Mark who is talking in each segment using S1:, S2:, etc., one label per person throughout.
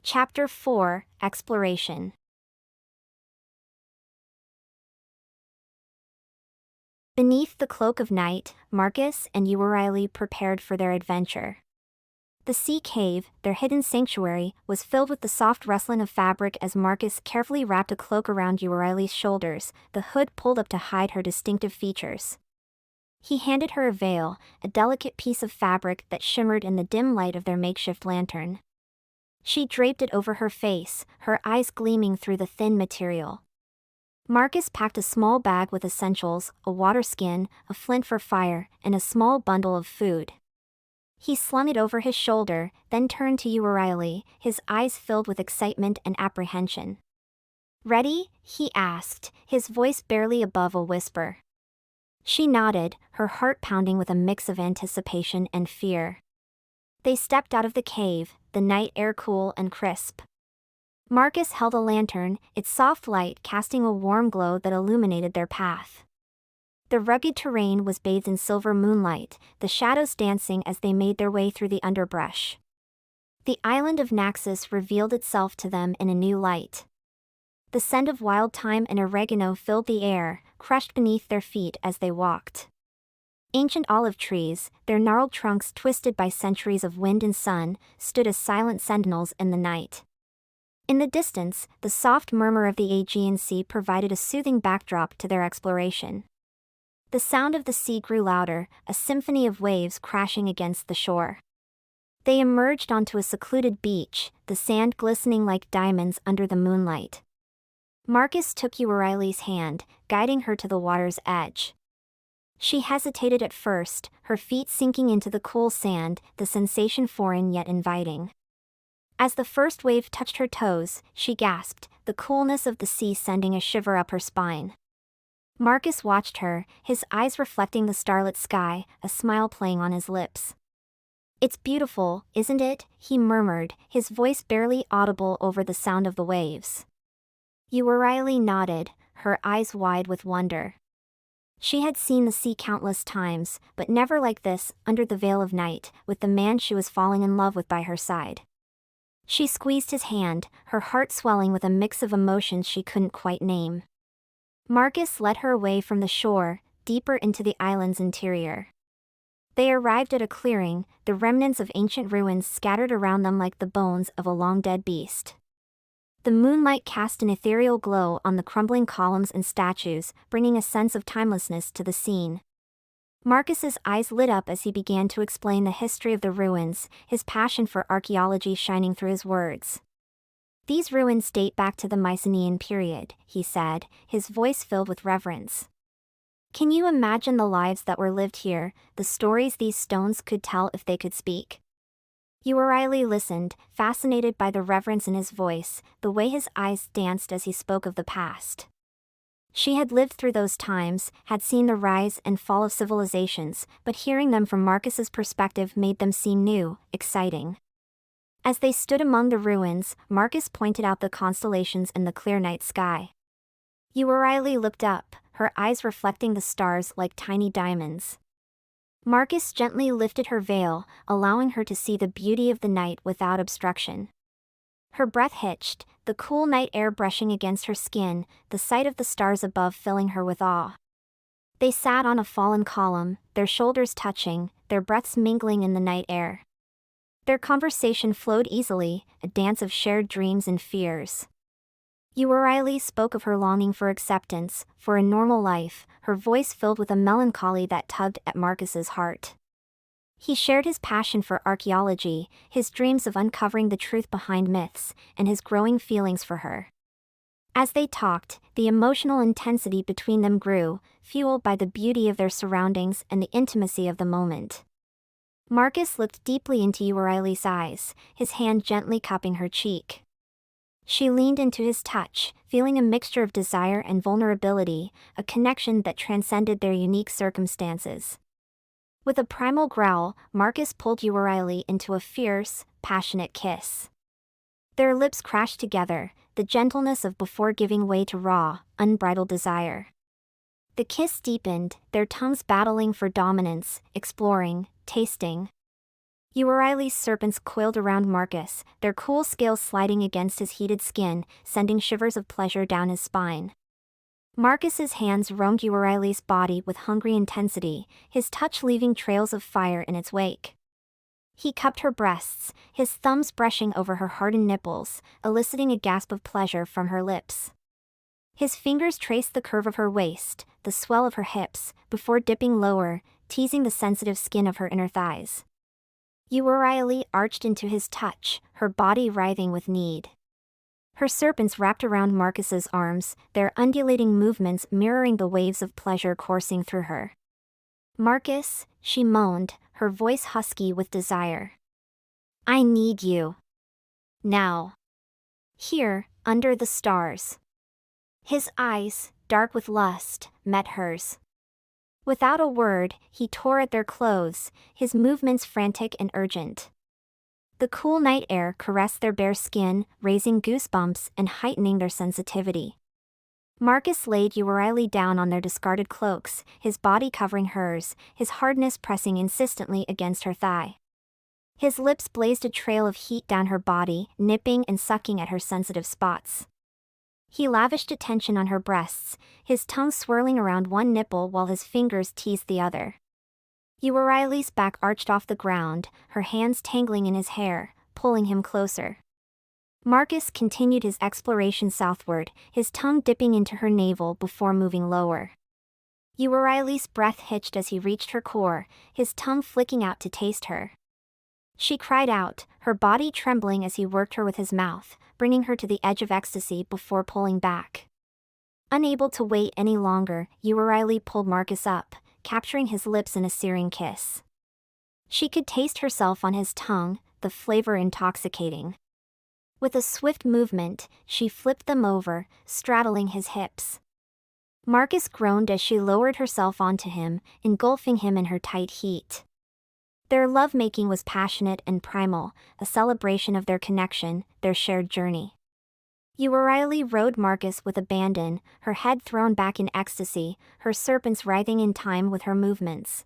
S1: Chapter 4, Exploration. Beneath the cloak of night, Marcus and Euryale prepared for their adventure. The sea cave, their hidden sanctuary, was filled with the soft rustling of fabric as Marcus carefully wrapped a cloak around Euryale's shoulders, the hood pulled up to hide her distinctive features. He handed her a veil, a delicate piece of fabric that shimmered in the dim light of their makeshift lantern. She draped it over her face, her eyes gleaming through the thin material. Marcus packed a small bag with essentials, a water skin, a flint for fire, and a small bundle of food. He slung it over his shoulder, then turned to Euryale, his eyes filled with excitement and apprehension. "Ready?" he asked, his voice barely above a whisper. She nodded, her heart pounding with a mix of anticipation and fear. They stepped out of the cave, the night air cool and crisp. Marcus held a lantern, its soft light casting a warm glow that illuminated their path. The rugged terrain was bathed in silver moonlight, the shadows dancing as they made their way through the underbrush. The island of Naxos revealed itself to them in a new light. The scent of wild thyme and oregano filled the air, crushed beneath their feet as they walked. Ancient olive trees, their gnarled trunks twisted by centuries of wind and sun, stood as silent sentinels in the night. In the distance, the soft murmur of the Aegean Sea provided a soothing backdrop to their exploration. The sound of the sea grew louder, a symphony of waves crashing against the shore. They emerged onto a secluded beach, the sand glistening like diamonds under the moonlight. Marcus took Euryale's hand, guiding her to the water's edge. She hesitated at first, her feet sinking into the cool sand, the sensation foreign yet inviting. As the first wave touched her toes, she gasped, the coolness of the sea sending a shiver up her spine. Marcus watched her, his eyes reflecting the starlit sky, a smile playing on his lips. "It's beautiful, isn't it?" he murmured, his voice barely audible over the sound of the waves. Euryale nodded, her eyes wide with wonder. She had seen the sea countless times, but never like this, under the veil of night, with the man she was falling in love with by her side. She squeezed his hand, her heart swelling with a mix of emotions she couldn't quite name. Marcus led her away from the shore, deeper into the island's interior. They arrived at a clearing, the remnants of ancient ruins scattered around them like the bones of a long-dead beast. The moonlight cast an ethereal glow on the crumbling columns and statues, bringing a sense of timelessness to the scene. Marcus's eyes lit up as he began to explain the history of the ruins, his passion for archaeology shining through his words. "These ruins date back to the Mycenaean period," he said, his voice filled with reverence. "Can you imagine the lives that were lived here, the stories these stones could tell if they could speak?" Euryale listened, fascinated by the reverence in his voice, the way his eyes danced as he spoke of the past. She had lived through those times, had seen the rise and fall of civilizations, but hearing them from Marcus's perspective made them seem new, exciting. As they stood among the ruins, Marcus pointed out the constellations in the clear night sky. Euryale looked up, her eyes reflecting the stars like tiny diamonds. Marcus gently lifted her veil, allowing her to see the beauty of the night without obstruction. Her breath hitched, the cool night air brushing against her skin, the sight of the stars above filling her with awe. They sat on a fallen column, their shoulders touching, their breaths mingling in the night air. Their conversation flowed easily, a dance of shared dreams and fears. Euryale spoke of her longing for acceptance, for a normal life, her voice filled with a melancholy that tugged at Marcus's heart. He shared his passion for archaeology, his dreams of uncovering the truth behind myths, and his growing feelings for her. As they talked, the emotional intensity between them grew, fueled by the beauty of their surroundings and the intimacy of the moment. Marcus looked deeply into Euryale's eyes, his hand gently cupping her cheek. She leaned into his touch, feeling a mixture of desire and vulnerability, a connection that transcended their unique circumstances. With a primal growl, Marcus pulled Euryale into a fierce, passionate kiss. Their lips crashed together, the gentleness of before giving way to raw, unbridled desire. The kiss deepened, their tongues battling for dominance, exploring, tasting. Euryale's serpents coiled around Marcus, their cool scales sliding against his heated skin, sending shivers of pleasure down his spine. Marcus's hands roamed Euryale's body with hungry intensity, his touch leaving trails of fire in its wake. He cupped her breasts, his thumbs brushing over her hardened nipples, eliciting a gasp of pleasure from her lips. His fingers traced the curve of her waist, the swell of her hips, before dipping lower, teasing the sensitive skin of her inner thighs. Euryale arched into his touch, her body writhing with need. Her serpents wrapped around Marcus's arms, their undulating movements mirroring the waves of pleasure coursing through her. "Marcus," she moaned, her voice husky with desire. "I need you. Now. Here, under the stars." His eyes, dark with lust, met hers. Without a word, he tore at their clothes, his movements frantic and urgent. The cool night air caressed their bare skin, raising goosebumps and heightening their sensitivity. Marcus laid Euryale down on their discarded cloaks, his body covering hers, his hardness pressing insistently against her thigh. His lips blazed a trail of heat down her body, nipping and sucking at her sensitive spots. He lavished attention on her breasts, his tongue swirling around one nipple while his fingers teased the other. Euryale's back arched off the ground, her hands tangling in his hair, pulling him closer. Marcus continued his exploration southward, his tongue dipping into her navel before moving lower. Euryale's breath hitched as he reached her core, his tongue flicking out to taste her. She cried out, her body trembling as he worked her with his mouth, bringing her to the edge of ecstasy before pulling back. Unable to wait any longer, Euryale pulled Marcus up, capturing his lips in a searing kiss. She could taste herself on his tongue, the flavor intoxicating. With a swift movement, she flipped them over, straddling his hips. Marcus groaned as she lowered herself onto him, engulfing him in her tight heat. Their lovemaking was passionate and primal, a celebration of their connection, their shared journey. Euryale rode Marcus with abandon, her head thrown back in ecstasy, her serpents writhing in time with her movements.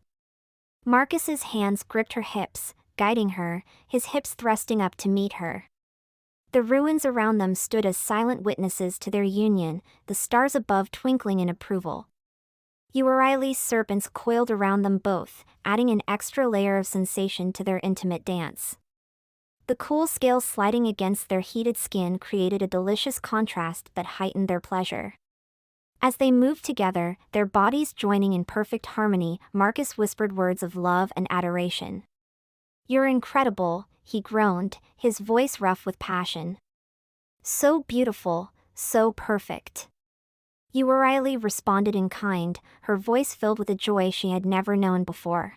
S1: Marcus's hands gripped her hips, guiding her, his hips thrusting up to meet her. The ruins around them stood as silent witnesses to their union, the stars above twinkling in approval. Euryale's serpents coiled around them both, adding an extra layer of sensation to their intimate dance. The cool scales sliding against their heated skin created a delicious contrast that heightened their pleasure. As they moved together, their bodies joining in perfect harmony, Marcus whispered words of love and adoration. "You're incredible," he groaned, his voice rough with passion. "So beautiful, so perfect." Euryale responded in kind, her voice filled with a joy she had never known before.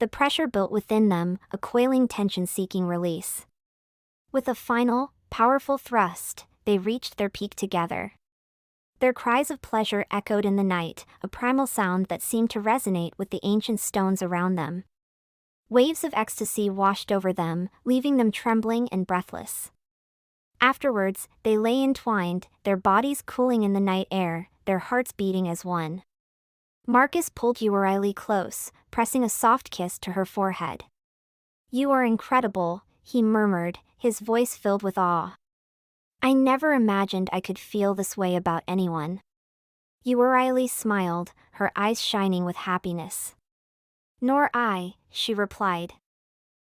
S1: The pressure built within them, a coiling tension seeking release. With a final, powerful thrust, they reached their peak together. Their cries of pleasure echoed in the night, a primal sound that seemed to resonate with the ancient stones around them. Waves of ecstasy washed over them, leaving them trembling and breathless. Afterwards, they lay entwined, their bodies cooling in the night air, their hearts beating as one. Marcus pulled Euryale close, pressing a soft kiss to her forehead. "You are incredible," he murmured, his voice filled with awe. "I never imagined I could feel this way about anyone." Euryale smiled, her eyes shining with happiness. "Nor I," she replied.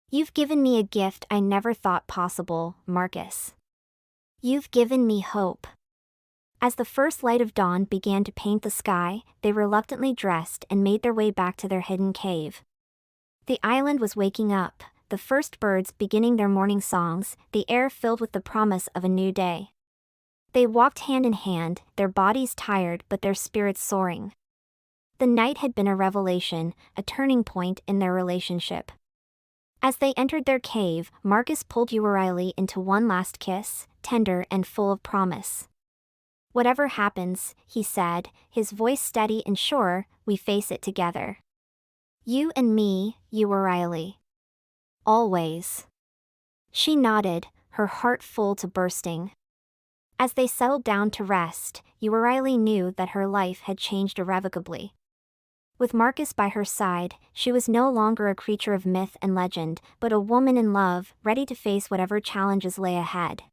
S1: "You've given me a gift I never thought possible, Marcus. You've given me hope." As the first light of dawn began to paint the sky, they reluctantly dressed and made their way back to their hidden cave. The island was waking up, the first birds beginning their morning songs, the air filled with the promise of a new day. They walked hand in hand, their bodies tired but their spirits soaring. The night had been a revelation, a turning point in their relationship. As they entered their cave, Marcus pulled Euryale into one last kiss, tender and full of promise. "Whatever happens," he said, his voice steady and sure, "we face it together. You and me, Euryale. Always." She nodded, her heart full to bursting. As they settled down to rest, Euryale knew that her life had changed irrevocably. With Marcus by her side, she was no longer a creature of myth and legend, but a woman in love, ready to face whatever challenges lay ahead.